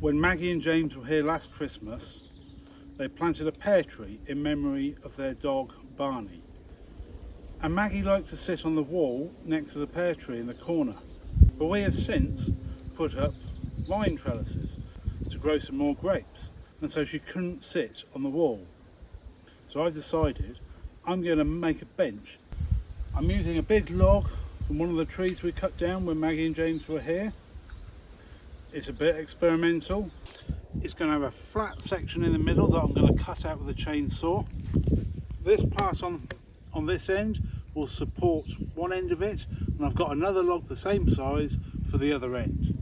When Maggie and James were here last Christmas, they planted a pear tree in memory of their dog Barney. And Maggie liked to sit on the wall next to the pear tree in the corner. But we have since put up vine trellises to grow some more grapes, and so she couldn't sit on the wall. So I've decided I'm going to make a bench. I'm using a big log from one of the trees we cut down when Maggie and James were here. It's a bit experimental. It's going to have a flat section in the middle that I'm going to cut out with a chainsaw. This part on this end will support one end of it, and I've got another log the same size for the other end.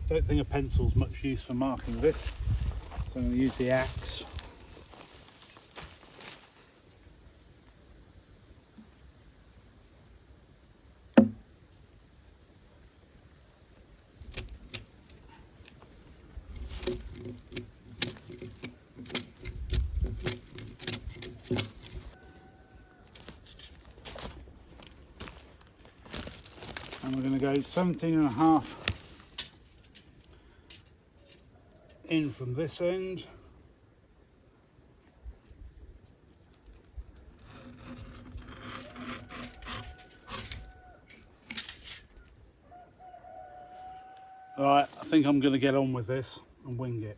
I don't think a pencil's much use for marking this, so I'm going to use the axe. And we're going to go 17.5 in from this end. Alright, I think I'm going to get on with this and wing it.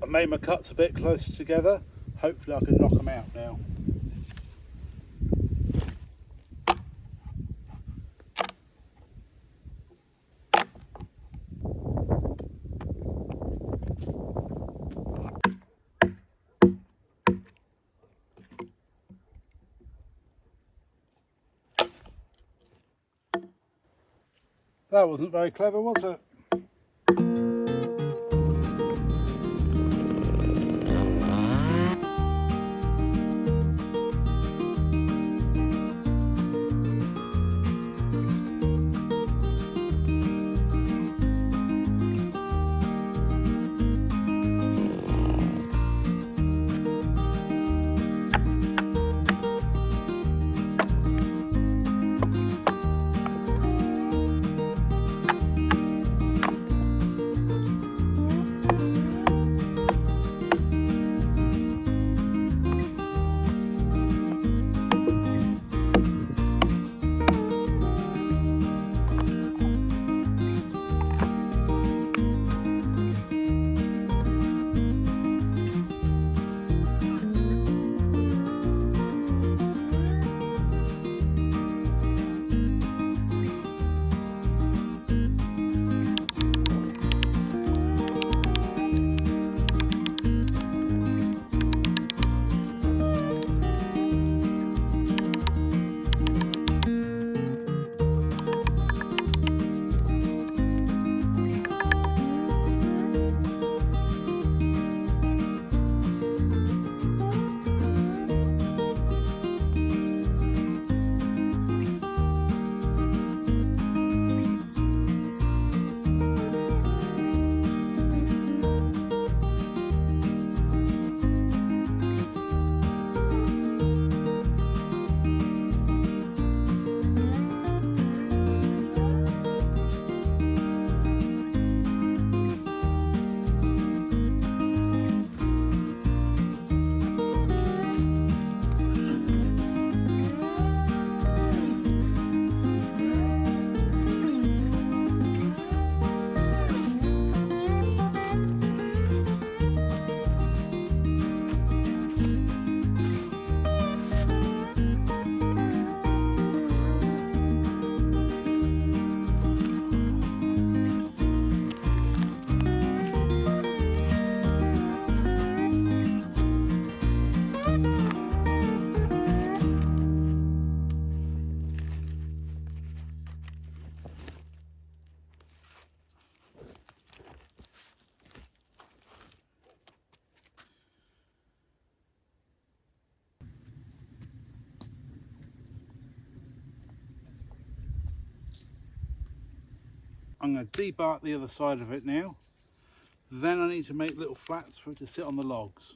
I made my cuts a bit closer together. Hopefully I can knock them out now. That wasn't very clever, was it? I'm going to debark the other side of it now. Then I need to make little flats for it to sit on the logs.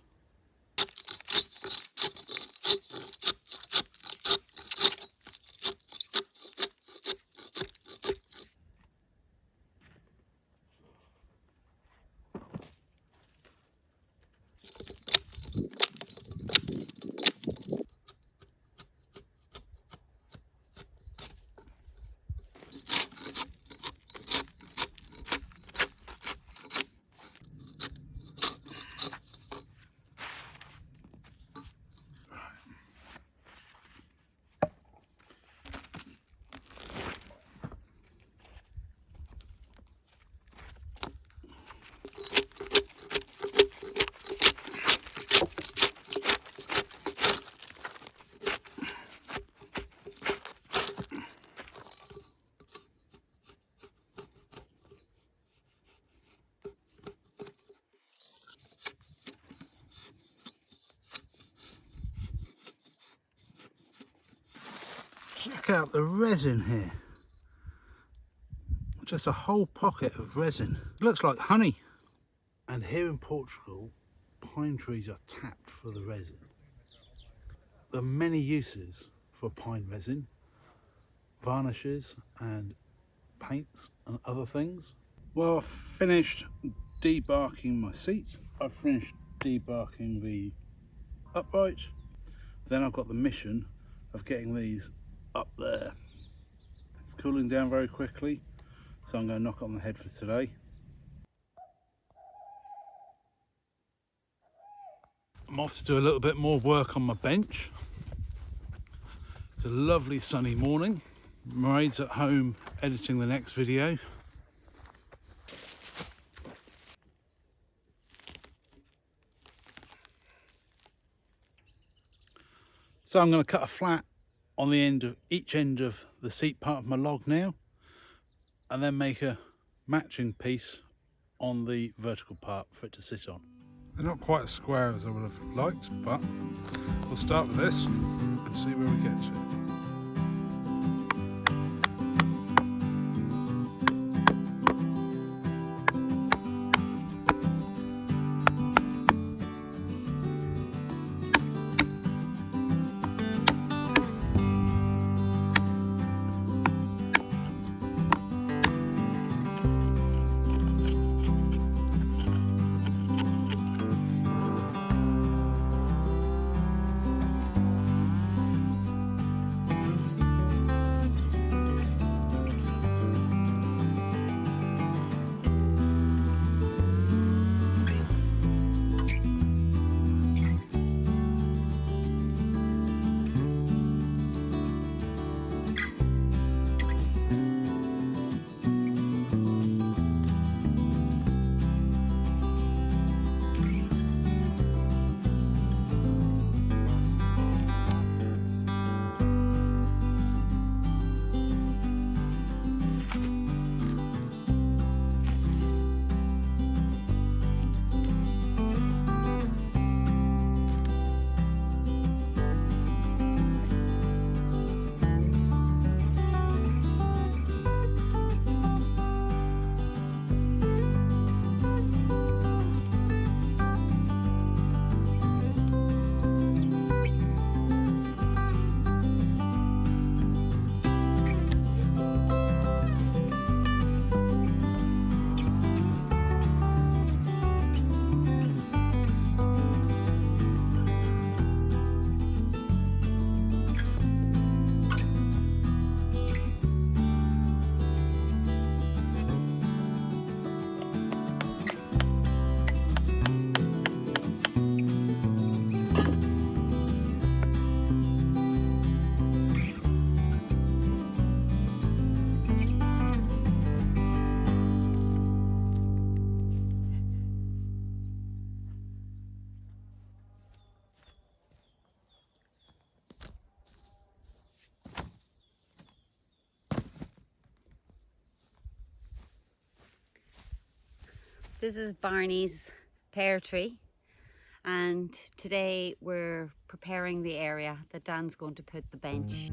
Check out the resin here. Just a whole pocket of resin. It looks like honey. And here in Portugal, pine trees are tapped for the resin. There are many uses for pine resin, varnishes and paints and other things. Well, I've finished debarking my seat. I've finished debarking the upright. Then I've got the mission of getting these up there. It's cooling down very quickly, so I'm going to knock it on the head for today. I'm off to do a little bit more work on my bench. It's a lovely sunny morning. Meraid's at home editing the next video. So I'm going to cut a flat on the end of each end of the seat part of my log now, and then make a matching piece on the vertical part for it to sit on. They're not quite as square as I would have liked, but we'll start with this and see where we get to. This is Barney's pear tree, and today we're preparing the area that Dan's going to put the bench.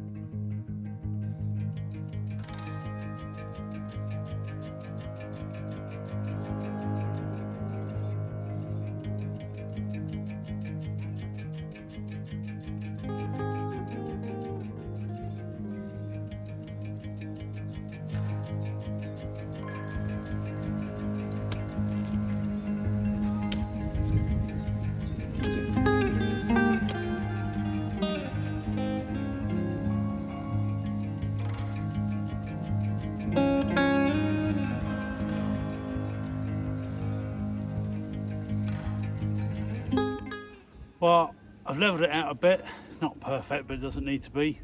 Well, I've levelled it out a bit. It's not perfect, but it doesn't need to be.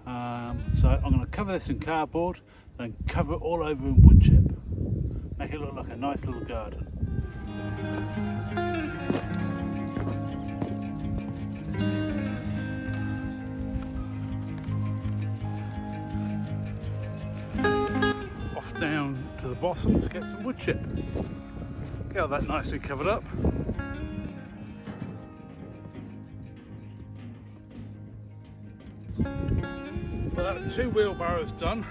So I'm going to cover this in cardboard, then cover it all over in wood chip. Make it look like a nice little garden. Off down to the bottom to get some wood chip. Get all that nicely covered up. Well, that's 2 wheelbarrows done.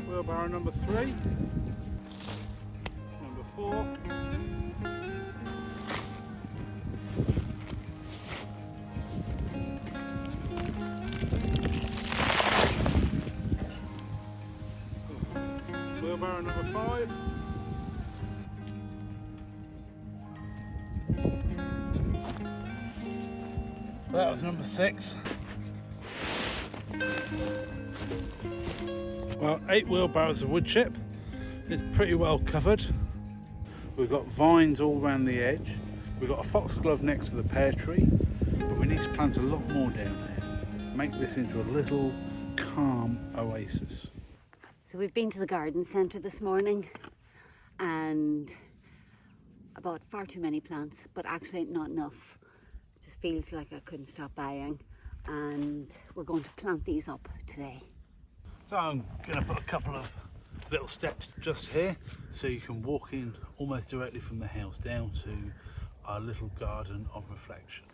Wheelbarrow number 3, number 4, wheelbarrow number 5, that was number 6. Well, 8 wheelbarrows of wood chip. It's pretty well covered. We've got vines all around the edge. We've got a foxglove next to the pear tree, but we need to plant a lot more down there. Make this into a little calm oasis. So we've been to the garden centre this morning and I bought far too many plants, but actually not enough. It just feels like I couldn't stop buying, and we're going to plant these up today. So I'm going to put a couple of little steps just here so you can walk in almost directly from the house down to our little garden of reflection.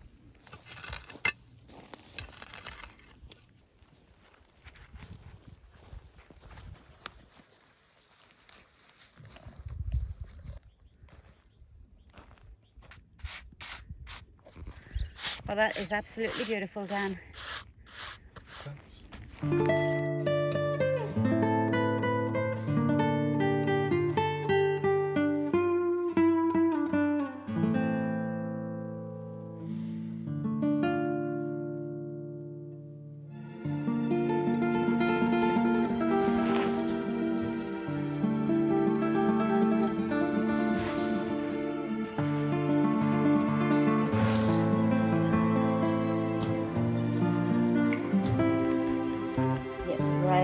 Well, that is absolutely beautiful, Dan. Thanks.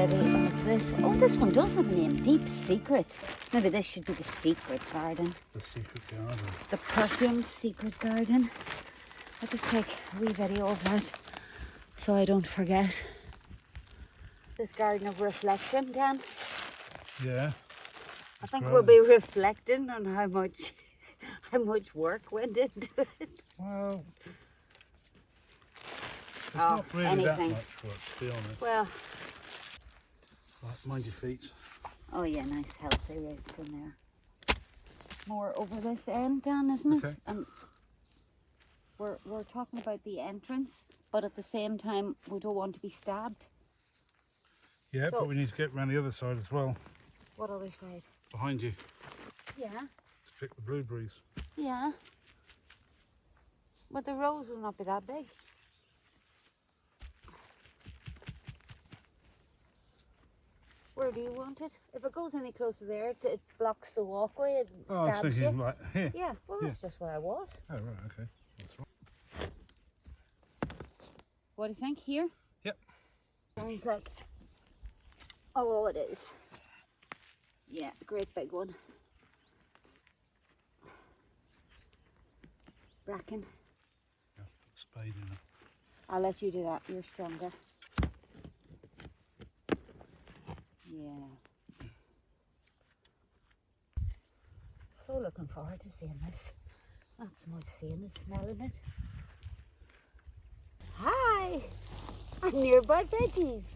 Of this. Oh, this one does have a name, Deep Secret. Maybe this should be the secret garden. The secret garden. The perfumed secret garden. I'll just take a wee video of that so I don't forget. This garden of reflection, Dan. Yeah. I think we'll be reflecting on how much work went into it. Well, it's not really that much work, to be honest. Well, right, mind your feet. oh yeah, nice healthy roots in there. More over this end, Dan, isn't it? Okay. We're talking about the entrance, but at the same time, we don't want to be stabbed. Yeah, So, but we need to get around the other side as well. what other side? Behind you, Yeah, to pick the blueberries. yeah. But the rows will not be that big. Where do you want it? If it goes any closer there, it blocks the walkway and Oh, I was stabs thinking you. like here. Yeah, well, that's just where I was. Oh, right, okay. That's right. What do you think? Here? Yep. Sounds like, oh, it is. Yeah, great big one. Bracken. Yeah, put spade in it. I'll let you do that. You're stronger. Yeah. So looking forward to seeing this. Not so much seeing it, smelling it. Hi! I'm nearby Veggies.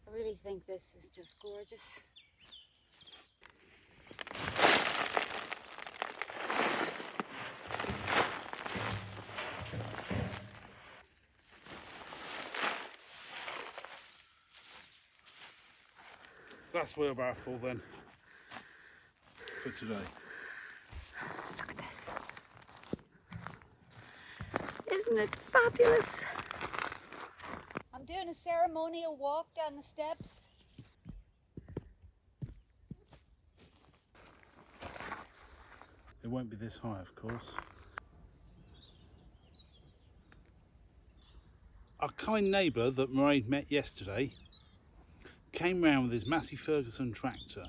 I really think this is just gorgeous. That's wheelbarrow full then. for today. Look at this. Isn't it fabulous? I'm doing a ceremonial walk down the steps. It won't be this high, of course. Our kind neighbour that Meraid met yesterday came round with his Massey Ferguson tractor.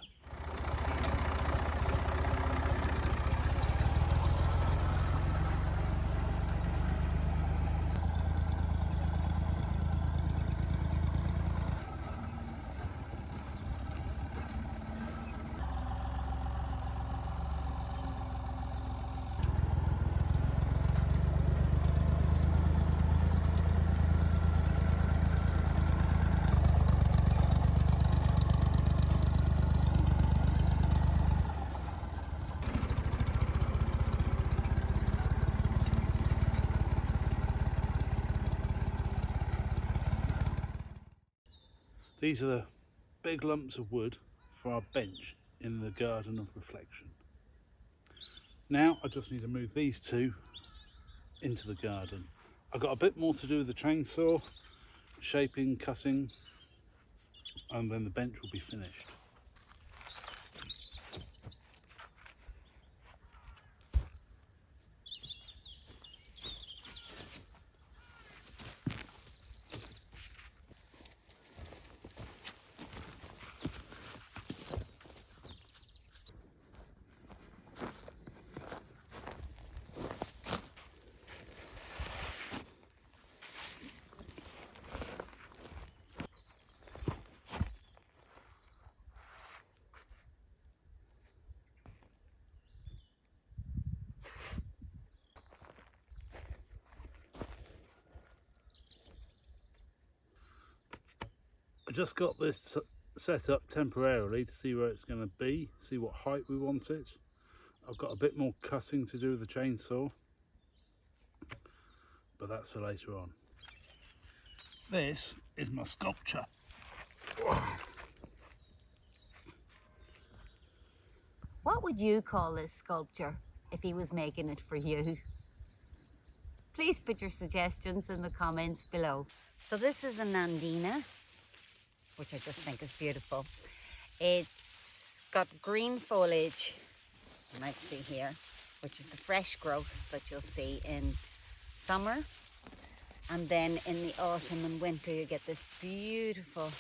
These are the big lumps of wood for our bench in the garden of reflection. Now I just need to move these two into the garden. I've got a bit more to do with the chainsaw, shaping, cutting, and then the bench will be finished. I just got this set up temporarily to see where it's going to be, see what height we want it. I've got a bit more cutting to do with the chainsaw, but that's for later on. This is my sculpture. What would you call this sculpture if he was making it for you? Please put your suggestions in the comments below. So this is a Nandina, which I just think is beautiful. It's got green foliage, you might see here, which is the fresh growth that you'll see in summer. And then in the autumn and winter, you get this beautiful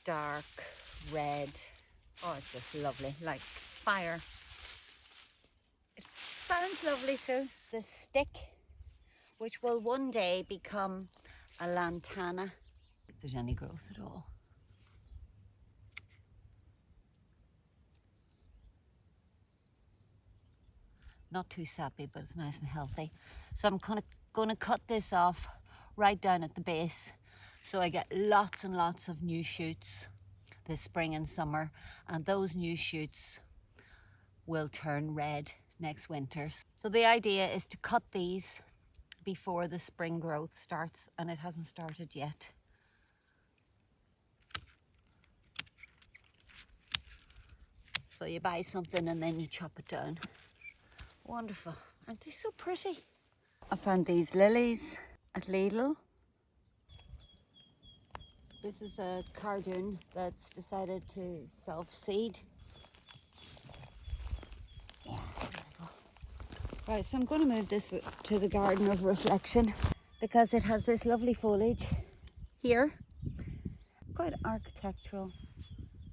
dark red. Oh, it's just lovely, like fire. It sounds lovely too. The stick, which will one day become a lantana, if there's any growth at all. Not too sappy, but it's nice and healthy. So I'm kind of going to cut this off right down at the base, so I get lots and lots of new shoots this spring and summer, and those new shoots will turn red next winter. So the idea is to cut these before the spring growth starts, and it hasn't started yet. So you buy something and then you chop it down. Wonderful. Aren't they so pretty? I found these lilies at Lidl. This is a cardoon that's decided to self-seed. Yeah, beautiful. Right, so I'm going to move this to the garden of reflection because it has this lovely foliage here. Quite architectural,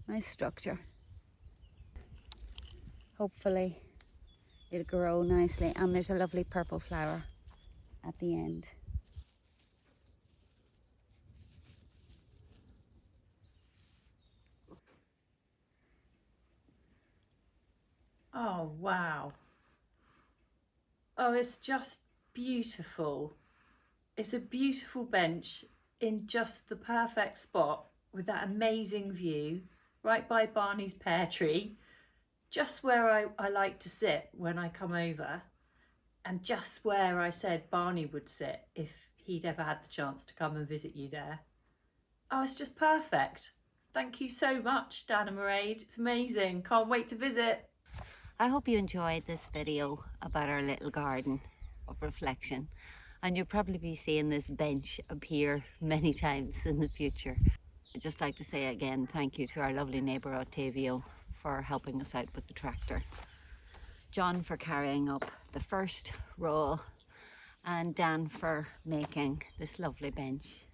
nice structure. Hopefully it'll grow nicely, and there's a lovely purple flower at the end. Oh, wow. Oh, it's just beautiful. It's a beautiful bench in just the perfect spot with that amazing view right by Barney's pear tree, just where I like to sit when I come over, and just where I said Barney would sit if he'd ever had the chance to come and visit you there. Oh, it's just perfect. Thank you so much, Dan and Meraid. It's amazing. Can't wait to visit. I hope you enjoyed this video about our little garden of reflection, and you'll probably be seeing this bench appear many times in the future. I'd just like to say again thank you to our lovely neighbour Ottavio for helping us out with the tractor, John for carrying up the first roll, and Dan for making this lovely bench.